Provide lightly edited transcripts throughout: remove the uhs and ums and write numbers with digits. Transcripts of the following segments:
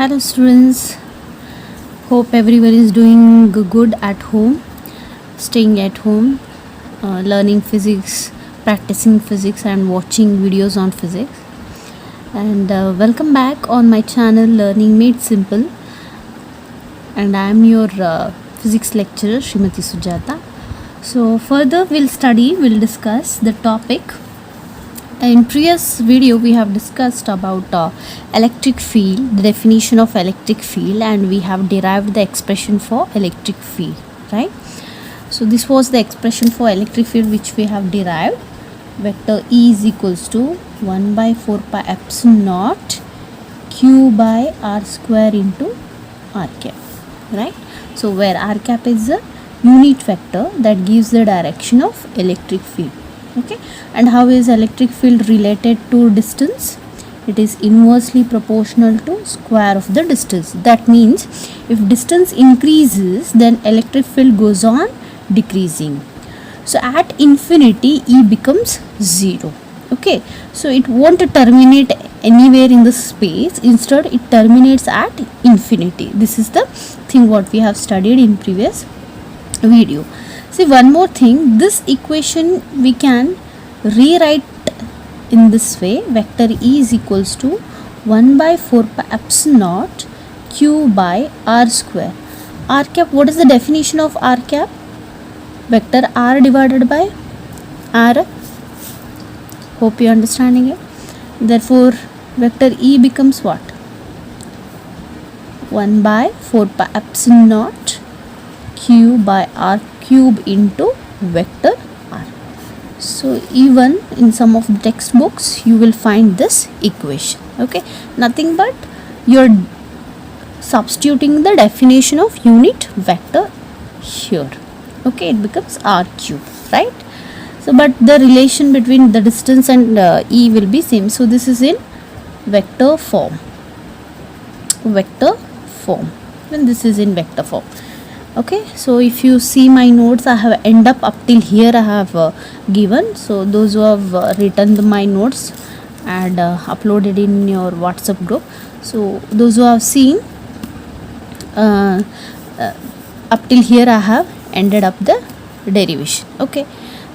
Hello students, hope everyone is doing good at home, staying at home, learning physics, practicing physics and watching videos on physics. And welcome back on my channel Learning Made Simple, and I am your physics lecturer Srimati Sujata. So further we'll discuss the topic. In previous video we have discussed about electric field, the definition of electric field, and we have derived the expression for electric field, right? So this was the expression for electric field which we have derived. Vector E is equals to 1 by 4 pi epsilon naught Q by R square into R cap, right? So where R cap is the unit vector that gives the direction of electric field. Okay, and how is electric field related to distance? It is inversely proportional to square of the distance. That means if distance increases, then electric field goes on decreasing. So at infinity E becomes 0. Okay, so it won't terminate anywhere in the space, instead it terminates at infinity. This is the thing what we have studied in previous video. See, one more thing, this equation we can rewrite in this way. Vector E is equals to 1 by 4 pi epsilon naught Q by R square. R cap, what is the definition of R cap? Vector R divided by R. Hope you are understanding it. Therefore, vector E becomes what? 1 by 4 pi epsilon naught Q by R cube into vector R. So even in some of the textbooks you will find this equation. Okay, nothing but you're substituting the definition of unit vector here. Okay, it becomes R cube, right? So but the relation between the distance and E will be same. So this is in vector form, when this is in vector form. Okay, so if you see my notes, I have end up till here I have given. So those who have written my notes and uploaded in your WhatsApp group, so those who have seen up till here I have ended up the derivation. Okay,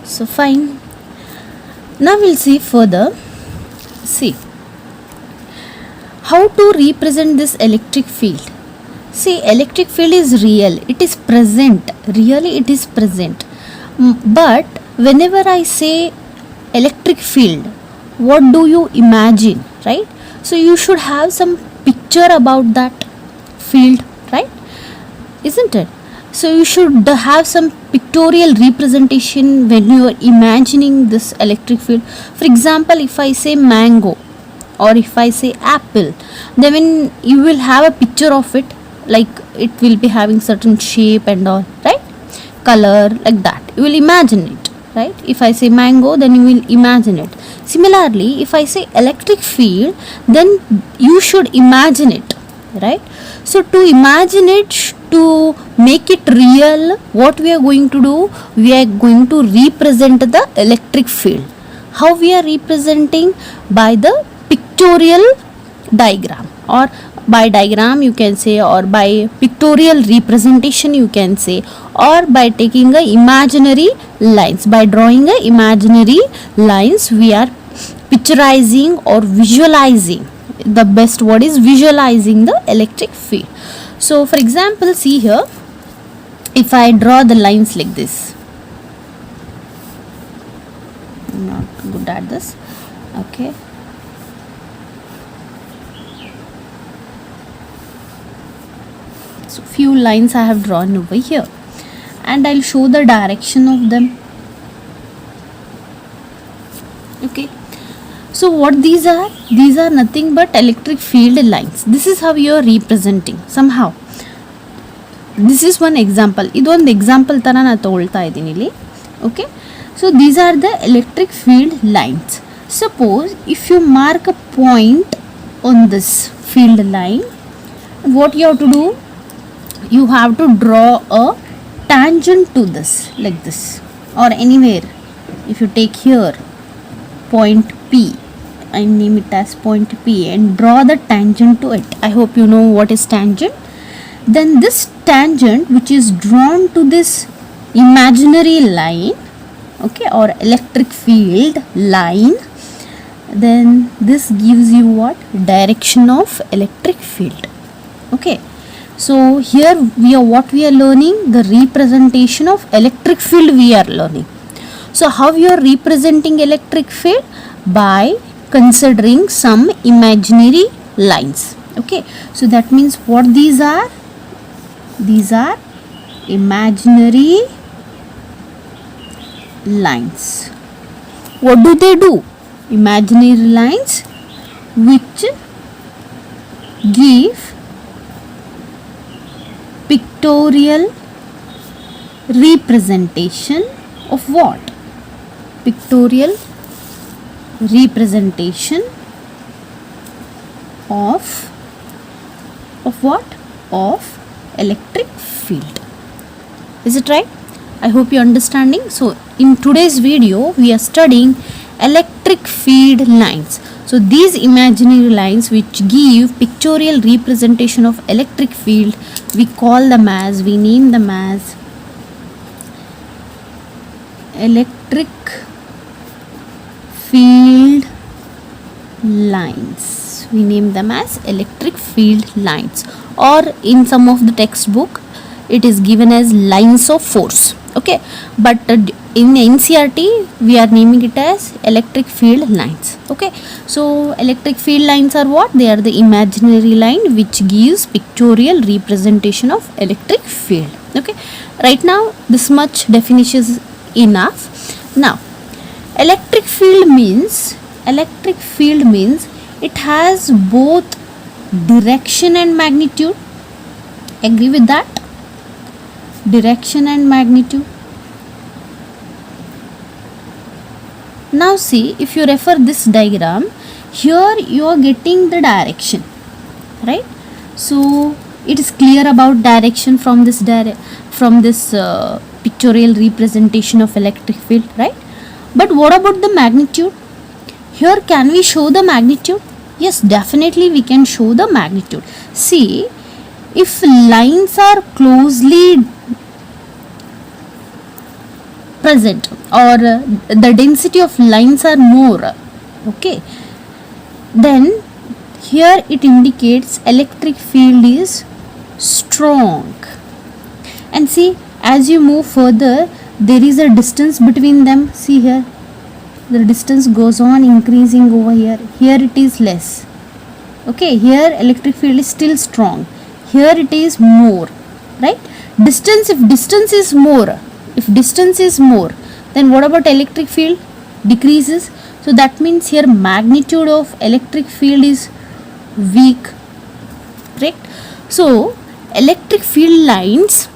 so fine. Now we'll see further. See how to represent this electric field. See, electric field is real, it is present, really it is present. But whenever I say electric field, what do you imagine, right? So you should have some picture about that field, right? Isn't it? So you should have some pictorial representation when you are imagining this electric field. For example, if I say mango or if I say apple, then when you will have a picture of it, like it will be having certain shape and all, right? Color, like that you will imagine it, right? If I say mango, then you will imagine it. Similarly, if I say electric field, then you should imagine it, right? So to imagine it, to make it real, what we are going to do, we are going to represent the electric field. How we are representing? By the pictorial diagram, or by diagram you can say, or by pictorial representation you can say, or by taking a imaginary lines, by drawing a imaginary lines, we are picturizing or visualizing. The best word is visualizing the electric field. So for example, see here, if I draw the lines like this, I'm not good at this. Okay, so few lines I have drawn over here, and I'll show the direction of them. Okay, so what these are? These are nothing but electric field lines. This is how you are representing somehow. This is one example. ಇದೊಂದು example ತರ ನಾನು ತಗೊಳ್ತಾ ಇದ್ದೀನಿ ಇಲ್ಲಿ. Okay, so these are the electric field lines. Suppose if you mark a point on this field line, what you have to do? You have to draw a tangent to this, like this, or anywhere. If you take here point P, I name it as point P and draw the tangent to it. I hope you know what is tangent. Then this tangent which is drawn to this imaginary line, okay, or electric field line, then this gives you what? Direction of electric field. Okay, so here we are learning the representation of electric field we are learning. So how you are representing electric field? By considering some imaginary lines. Okay, so that means what these are? These are imaginary lines. What do they do? Imaginary lines which give pictorial representation of what? Pictorial representation of what? Of electric field. Is it right? I hope you're understanding. So in today's video we are studying electric field lines. So these imaginary lines which give pictorial representation of electric field, we name them as electric field lines. We name them as electric field lines, or in some of the textbook it is given as lines of force. Okay, but in NCERT we are naming it as electric field lines. Okay, so electric field lines are what? They are the imaginary line which gives pictorial representation of electric field. Okay, right now this much definition is enough. Now electric field means it has both direction and magnitude. Agree with that? Direction and magnitude. Now see, if you refer this diagram, here you are getting the direction, right? So it is clear about direction from this pictorial representation of electric field, right? But what about the magnitude? Here can we show the magnitude? Yes, definitely we can show the magnitude. See, if lines are closely present, or the density of lines are more, okay, then here it indicates electric field is strong. And see, as you move further, there is a distance between them. See here, the distance goes on increasing over here. Here it is less. Okay, here electric field is still strong. Here it is more, right? Distance, if distance is more, then what about electric field? Decreases. So that means here magnitude of electric field is weak, correct? So electric field lines,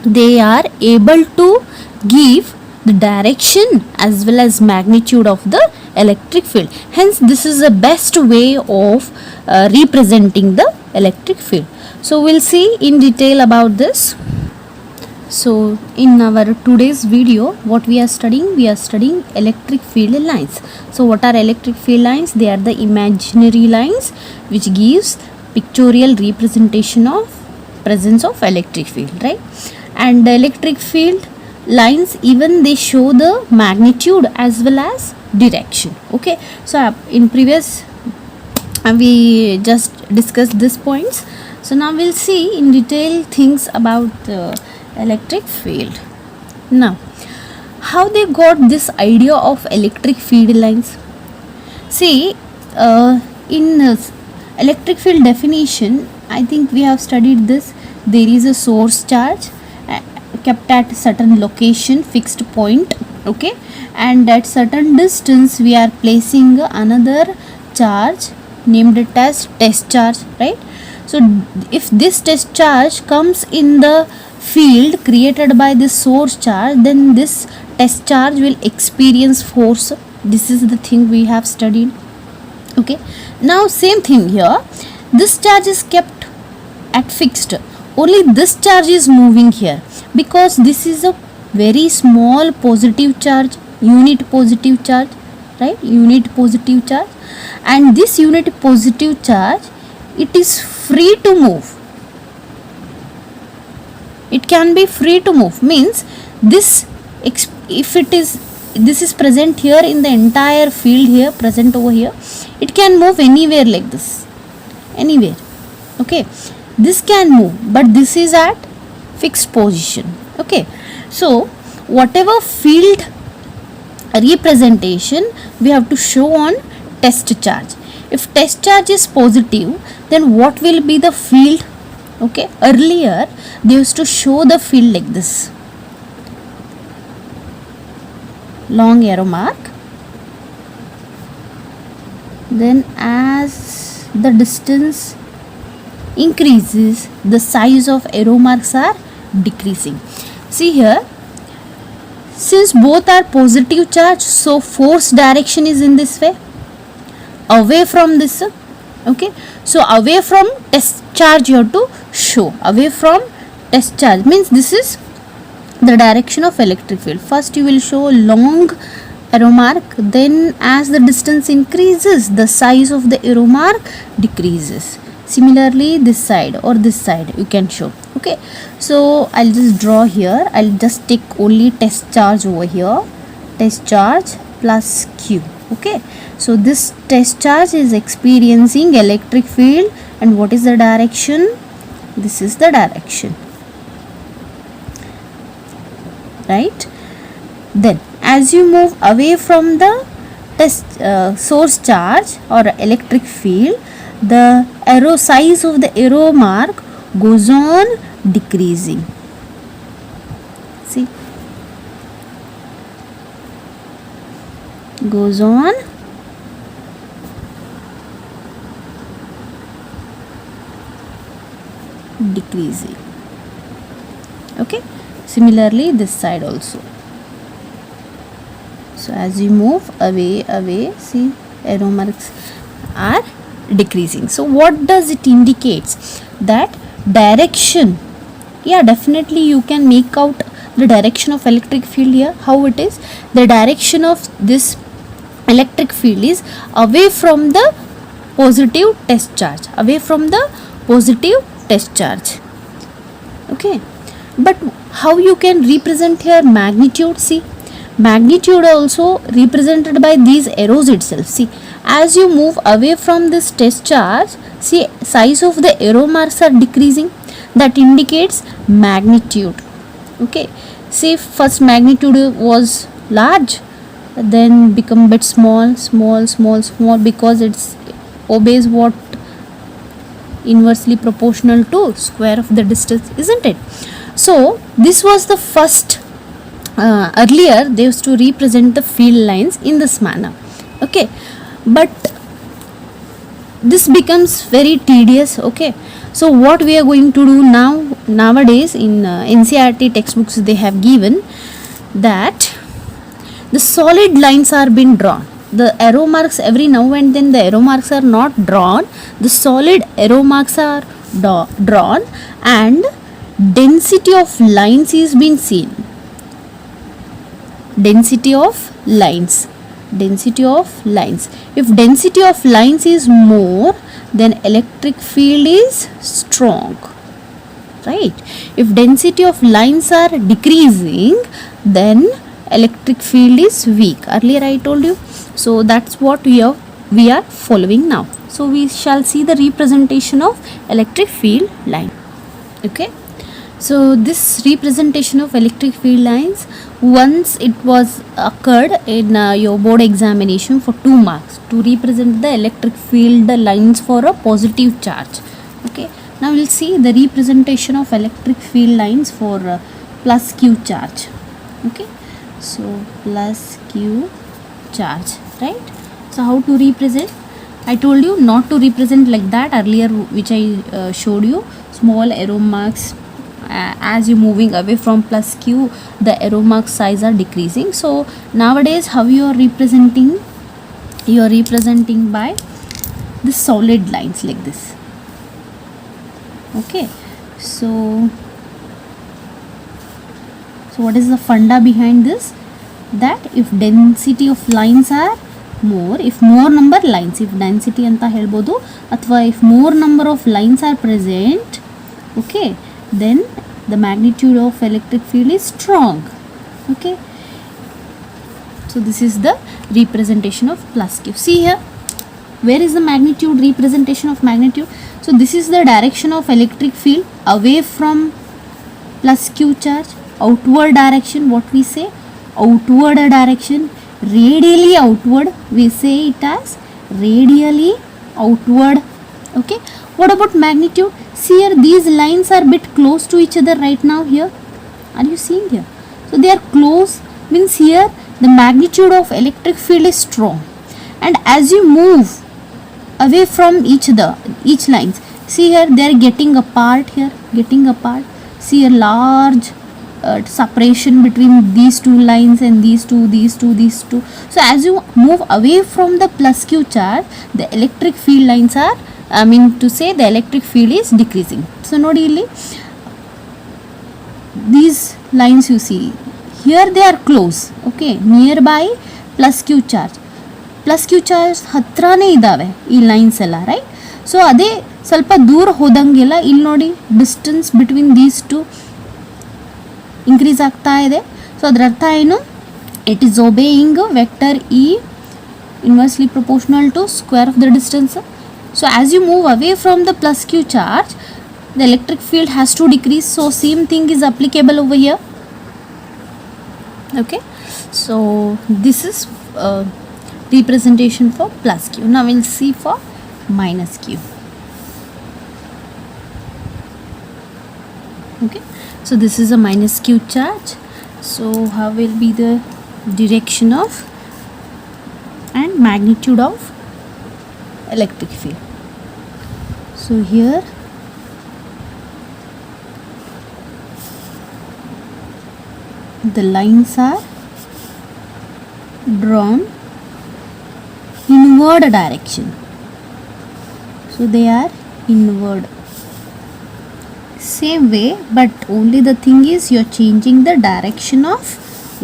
they are able to give the direction as well as magnitude of the electric field. Hence this is the best way of representing the electric field. So we'll see in detail about this. So in our today's video, what we are studying electric field lines. So what are electric field lines? They are the imaginary lines which gives pictorial representation of presence of electric field, right? And the electric field lines, even they show the magnitude as well as direction. Okay, so in previous we just discussed these points. So now we'll see in detail things about the electric field. Now, how they got this idea of electric field lines? See, in electric field definition, I think we have studied this. There is a source charge kept at certain location, fixed point, okay, and at certain distance we are placing another charge, named it as test charge, right? So if this test charge comes in the field created by this source charge, then this test charge will experience force. This is the thing we have studied. Okay, now same thing here. This charge is kept at fixed. Only this charge is moving here because this is a very small positive charge, unit positive charge, right? Unit positive charge, and this unit positive charge, it is free to move. It can be free to move, means this, if it is, this is present here in the entire field here, present over here, it can move anywhere like this, anywhere. Okay, this can move, but this is at fixed position. Okay, so whatever field representation we have to show on test charge. If test charge is positive, then what will be the field? Okay, earlier they used to show the field like this, long arrow mark, then as the distance increases, the size of arrow marks are decreasing. See here, since both are positive charge, so force direction is in this way, away from this. Okay, so away from test charge you have to show, away from test charge means this is the direction of electric field. First you will show long arrow mark, then as the distance increases, the size of the arrow mark decreases. Similarly this side or this side you can show. Okay, so I'll just draw here, I'll just take only test charge over here, test charge plus Q. Okay, so this test charge is experiencing electric field, and what is the direction? This is the direction, right? Then as you move away from the test source charge or electric field, the arrow size of the arrow mark goes on decreasing. See, goes on decreasing. Okay, similarly this side also. So as you move away, see, arrow marks are decreasing. So what does it indicates? That direction, yeah, definitely you can make out the direction of electric field here. How it is? The direction of this electric field is away from the positive test charge, away from the positive test charge. Okay, but how you can represent here magnitude? See, magnitude also represented by these arrows itself. See, as you move away from this test charge, see, size of the arrow marks are decreasing, that indicates magnitude. Okay, see, first magnitude was large, then become bit small, because it's obeys what? Inversely proportional to square of the distance, isn't it? So this was the first, earlier they used to represent the field lines in this manner. Okay, but this becomes very tedious. Okay, so what we are going to do nowadays in NCERT textbooks, they have given that the solid lines are being drawn. The arrow marks, every now and then the arrow marks are not drawn, the solid arrow marks are drawn, and density of lines is being seen. Density of lines. If density of lines is more, then electric field is strong, right? If density of lines are decreasing, then electric field is weak. Earlier I told you. So that's what we are following now. So we shall see the representation of electric field line. Okay, so this representation of electric field lines, once it was occurred in your board examination for 2 marks to represent the electric field lines for a positive charge. Okay, now we'll see the representation of electric field lines for plus Q charge. Okay, so plus Q charge, right? So how to represent? I told you not to represent like that earlier, which I showed you, small arrow marks. As you moving away from plus Q, the arrow mark size are decreasing. So nowadays how you are representing? You are representing by the solid lines like this. Okay, so what is the funda behind this? That if density of lines are more, if more number lines, if density anta helbodu, athwa if more number of lines are present, okay, then the magnitude of electric field is strong. Okay, so this is the representation of plus q. See here, where is the magnitude, representation of magnitude? So this is the direction of electric field away from plus q charge, outward direction, what we say, outward direction, radially outward, we say it as radially outward. Okay, what about magnitude? See here, these lines are bit close to each other right now here. Are you seeing here? So they are close, means here the magnitude of electric field is strong, and as you move away from each lines, see here they are getting apart here, getting apart. See a large separation between these two lines and these two. So as you move away from the plus q charge, the electric field lines are, I mean to say, the electric field is decreasing. So nodi illi these lines you see here, they are close, okay, nearby plus q charge. Plus Q charge ಹತ್ರನೇ ಇದ್ದಾವೆ ಈ lines ಎಲ್ಲ, right. So ಅದೇ ಸ್ವಲ್ಪ ದೂರ ಹೋದಂಗೆಲ್ಲ ಇಲ್ಲಿ ನೋಡಿ distance between these two increase ಆಗ್ತಾ ಇದೆ. ಸೊ ಅದರ ಅರ್ಥ ಏನು? ಇಟ್ ಈಸ್ ಒಬೇಯಿಂಗ್ ವೆಕ್ಟರ್ ಇ inversely proportional to square of the distance. So as you move away from the plus Q charge, the electric field has to decrease. So same thing is applicable over here. Okay, so this is representation for plus q. Now we'll see for minus q. Okay, so this is a minus q charge. So how will be the direction of and magnitude of electric field? So here the lines are drawn inward direction. So they are inward. Same way, but only the thing is you are changing the direction of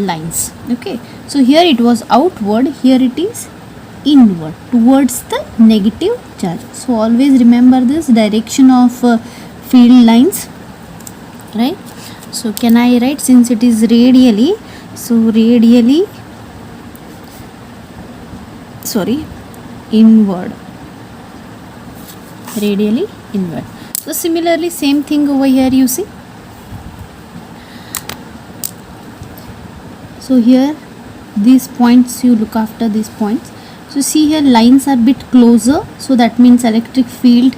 lines. Okay, so here it was outward, here it is inward towards the negative charge. So always remember this direction of field lines, right? So can I write, since it is radially, so radially, sorry, inward, radially inward. So similarly same thing over here you see. So here these points, you look after these points. So see here lines are bit closer, so that means electric field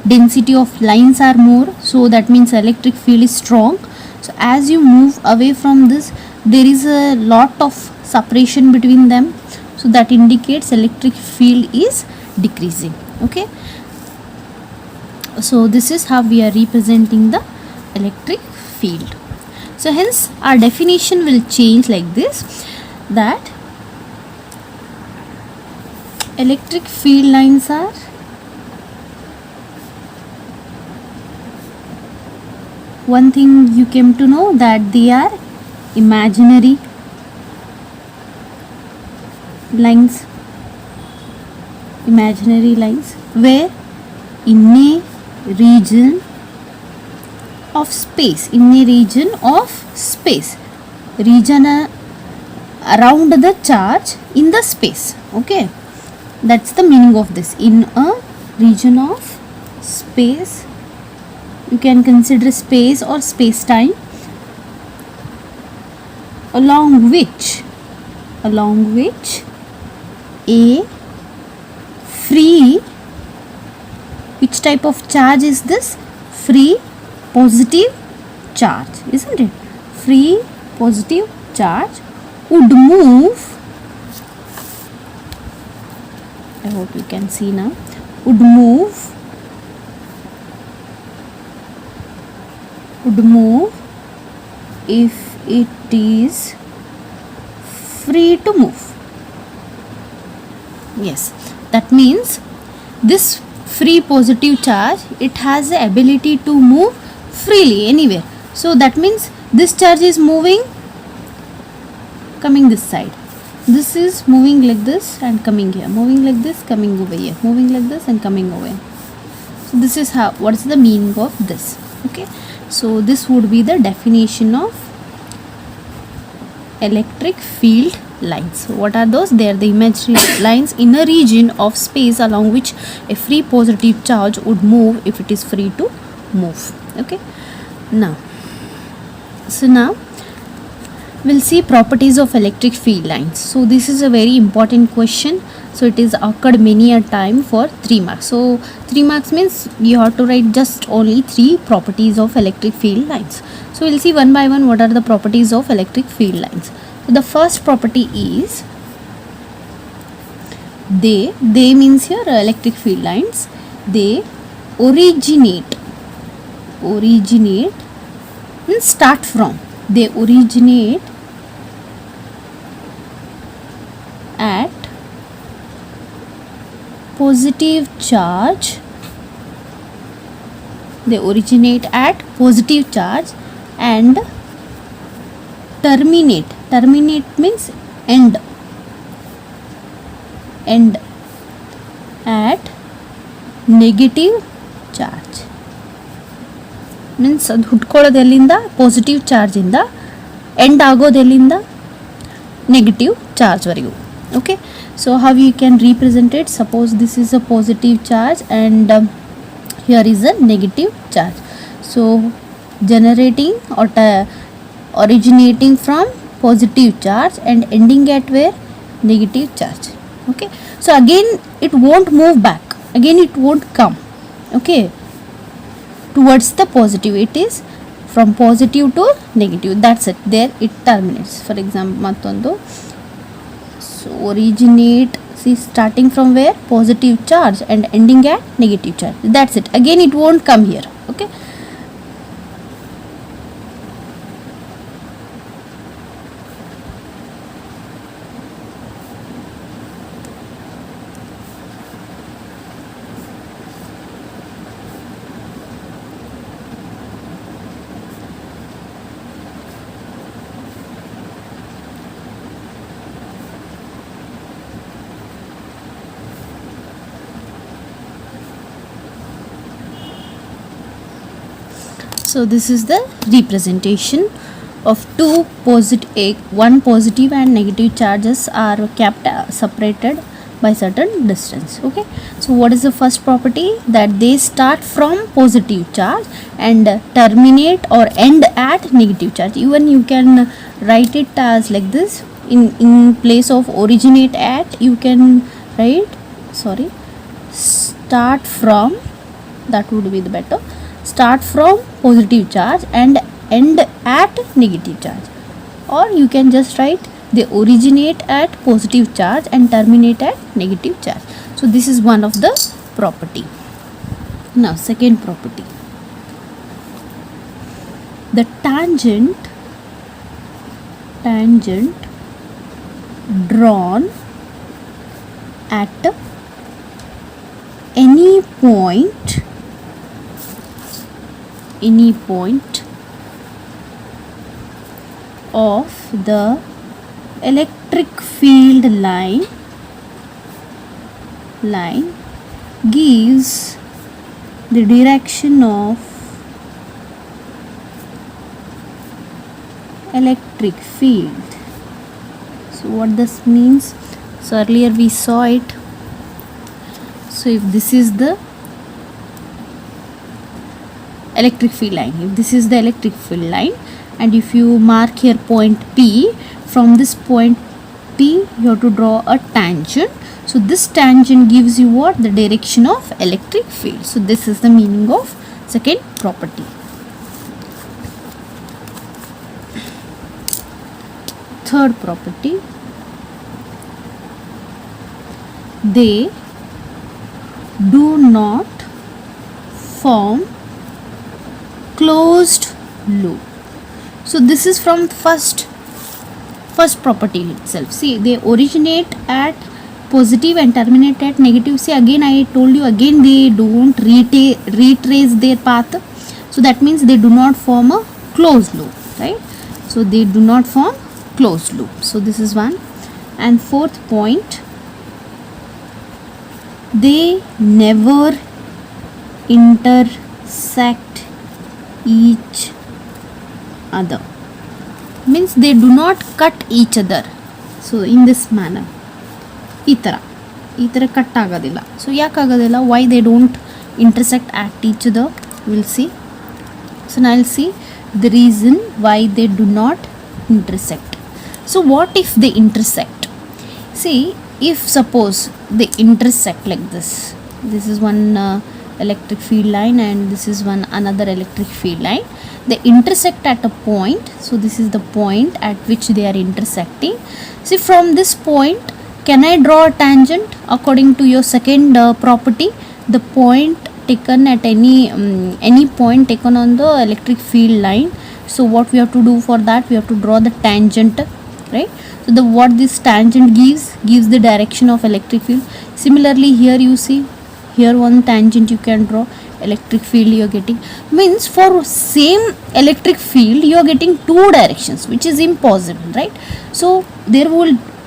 density of lines are more, so that means electric field is strong. So as you move away from this, there is a lot of separation between them, so that indicates electric field is decreasing. Okay, so this is how we are representing the electric field. So hence our definition will change like this, that electric field lines are one thing you came to know, that they are imaginary lines, imaginary lines, where in a region of space, in a region of space, region around the charge in the space. Okay, that's the meaning of this. In a region of space, you can consider space or space time, along which a free, which type of charge is this? Free positive charge, isn't it? Free positive charge would move, I hope you can see now, would move if it is free to move. Yes, that means this free positive charge, it has the ability to move freely anywhere. So that means this charge is moving, coming this side. this is moving like this and coming here, moving like this, coming over here, moving like this and coming over here. So this is how, what is the meaning of this. Okay, so this would be the definition of electric field lines. So what are those? They are the imaginary lines in a region of space along which a free positive charge would move if it is free to move. Okay, now we'll see properties of electric field lines. So this is a very important question. So it is occurred many a time for 3 marks. So 3 marks means you have to write just only 3 properties of electric field lines. So we'll see one by one what are the properties of electric field lines. So the first property is they means here electric field lines, they originate means start from, they originate at positive charge, they originate at positive charge and terminate means end at negative charge, means ಅದು ಹುಟ್ಕೊಳ್ಳೋದು ಎಲ್ಲಿಂದ positive ಚಾರ್ಜಿಂದ, end ಆಗೋದು ಎಲ್ಲಿಂದ negative ಚಾರ್ಜ್ವರೆಗೂ. Okay, so how you can represent it? Suppose this is a positive charge and here is a negative charge. So generating or originating from positive charge and ending at where? Negative charge. Okay, so again it won't move back, again it won't come, okay, towards the positive. It is from positive to negative, that's it, there it terminates. For example, mattondu, so originate, see, starting from where? Positive charge and ending at negative charge, that's it, again it won't come here. Okay, so this is the representation of one positive and negative charges are kept separated by certain distance. Okay, so what is the first property? That they start from positive charge and terminate or end at negative charge. Even you can write it as like this, in place of originate at, you can write, start from, that would be the better, start from positive charge and end at negative charge, or you can just write they originate at positive charge and terminate at negative charge. So this is one of the property. Now second property, the tangent drawn at any point of the electric field line gives the direction of electric field. So what this means? So earlier we saw it. So if this is the electric field line, and if you mark here point P, from this point P you have to draw a tangent. So this tangent gives you what? The direction of electric field. So this is the meaning of second property. Third property, they do not form closed loop. So this is from first property itself. See, they originate at positive and terminate at negative. See, again I told you, again they don't retrace their path, so that means they do not form a closed loop, right? So they do not form closed loop. So this is one. And fourth point, they never intersect each other. Means they do not cut each other. So in this manner, ಈ ಥರ cut ಆಗೋದಿಲ್ಲ. So ಯಾಕೆ ಆಗೋದಿಲ್ಲ? Why they don't intersect at each other? We'll see. So now I'll see the reason why they do not intersect. So what if they intersect? See, if suppose they intersect like this, this is one electric field line and this is one another electric field line. They intersect at a point. So this is the point at which they are intersecting. See, from this point, can I draw a tangent according to your second property? The point taken at any point taken on the electric field line. So what we have to do for that? We have to draw the tangent, right? So the what this tangent gives the direction of electric field. Similarly here you see, here one tangent you can draw, electric field you are getting. Means for same electric field you are getting two directions, which is impossible, right? So there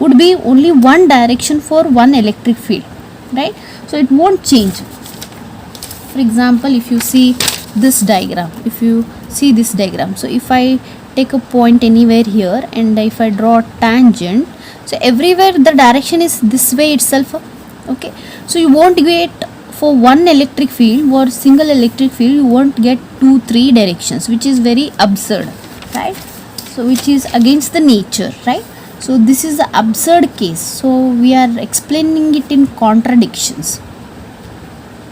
would be only one direction for one electric field, right? So it won't change. For example, if you see this diagram, so if I take a point anywhere here and if I draw a tangent, so everywhere the direction is this way itself, okay? So you won't get, for one electric field or single electric field, you won't get 2-3 directions, which is very absurd, right? So which is against the nature, right? So this is the absurd case. So we are explaining it in contradictions.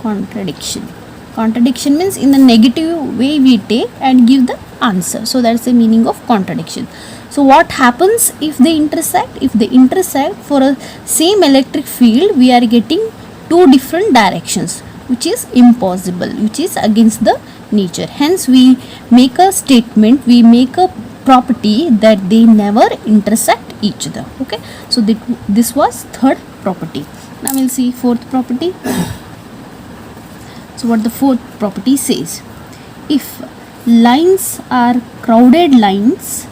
Contradiction means in the negative way we take and give the answer. So that's the meaning of contradiction. So what happens if they intersect? If they intersect, for a same electric field, we are getting two different directions, which is impossible, which is against the nature. Hence we make a statement, we make a property that they never intersect each other. Okay, so this was third property. Now we'll see fourth property. So what the fourth property says: if lines are crowded lines,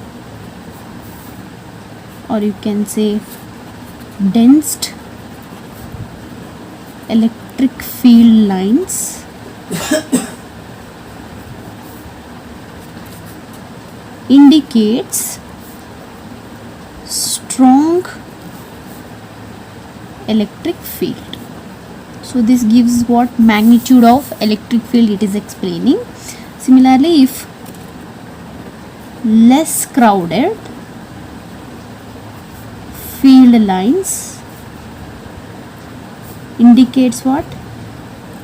or you can say dense electric field lines, indicates strong electric field. So this gives what magnitude of electric field it is explaining. Similarly, if less crowded field lines indicates what?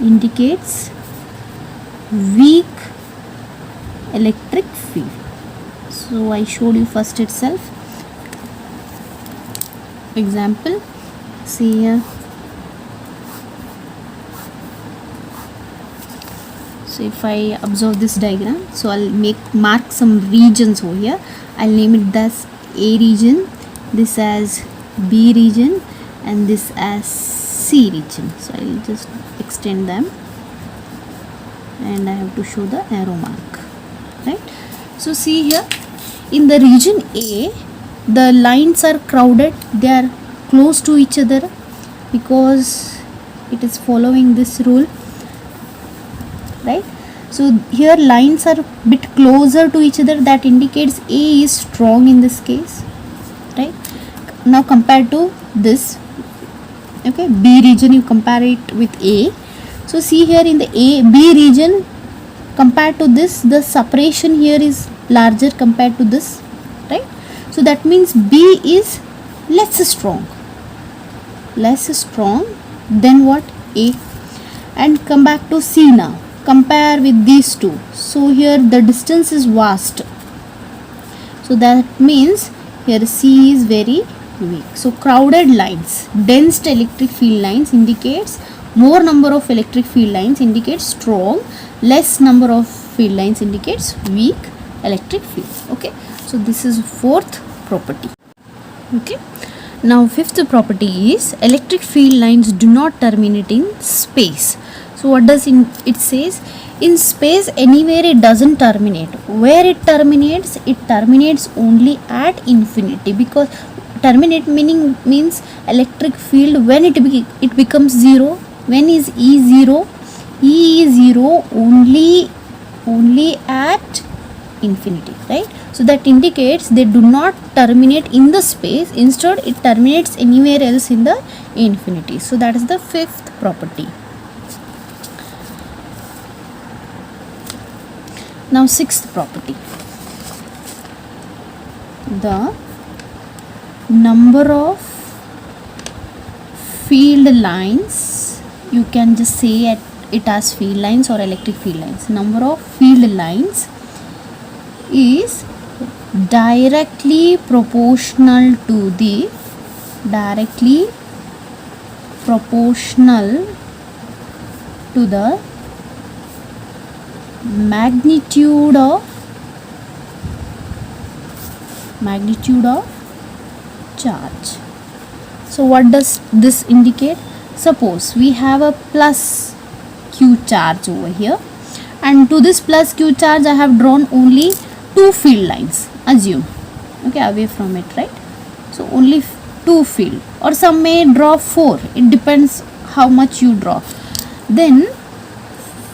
Indicates weak electric field. So I showed you first itself. Example, see here. So if I observe this diagram, so I'll mark some regions over here. I'll name it as A region, this as B region, and this as C region. So I'll just extend them and I have to show the arrow mark, right? So see here, in the region A, the lines are crowded, they are close to each other because it is following this rule, right? So here lines are bit closer to each other, that indicates A is strong in this case, right? Now compared to this, okay, B region, you compare it with A. So see here in the B region compared to this, the separation here is larger compared to this, right? So that means B is less strong than what? A. And come back to C now, compare with these two. So here the distance is vast, so that means here C is very weak. So crowded lines, dense electric field lines indicates more number of electric field lines indicates strong, less number of field lines indicates weak electric field. Okay, so this is fourth property. Okay, now fifth property is electric field lines do not terminate in space. So what does it says? In space anywhere it doesn't terminate. Where it terminates only at infinity, because terminate means electric field when it becomes zero. When is E zero? E is zero only at infinity, right? So that indicates they do not terminate in the space, instead it terminates anywhere else in the infinity. So that is the fifth property. Now sixth property, the number of field lines, you can just say it as field lines or electric field lines. Number of field lines is directly proportional to the magnitude of charge. So what does this indicate? Suppose we have a plus q charge over here, and to this plus q charge I have drawn only 2 field lines, assume, okay, away from it, right? So only 2 field, or some may draw 4, it depends how much you draw. Then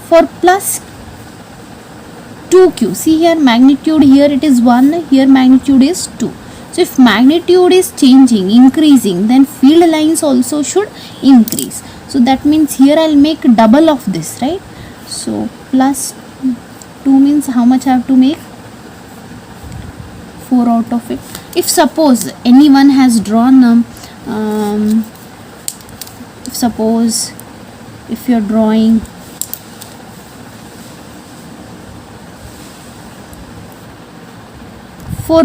for plus 2q, see here magnitude, here it is 1, here magnitude is 2. So if magnitude is changing, increasing, then field lines also should increase. So that means here I'll make double of this, right? So plus 2 means how much I have to make? 4 out of it. If suppose anyone has drawn if you're drawing for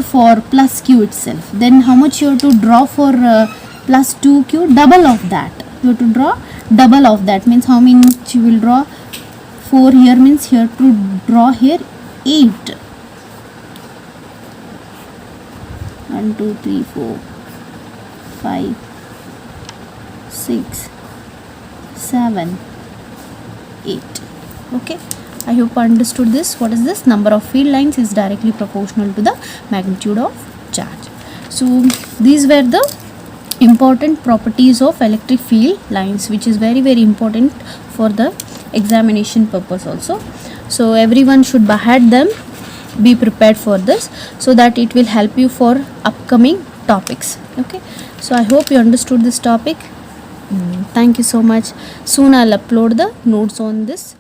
plus q itself, then how much you have to draw for plus 2q? Double of that. You have to draw double of that, means how many you will draw? 4 here, means here to draw here 8. 1 2 3 4 5 6 7 8. Okay, I hope you understood this. What is this? Number of field lines is directly proportional to the magnitude of charge. So these were the important properties of electric field lines, which is very important for the examination purpose also. So everyone should behead them, be prepared for this, so that it will help you for upcoming topics. Okay, so I hope you understood this topic. Thank you so much. Soon I'll upload the notes on this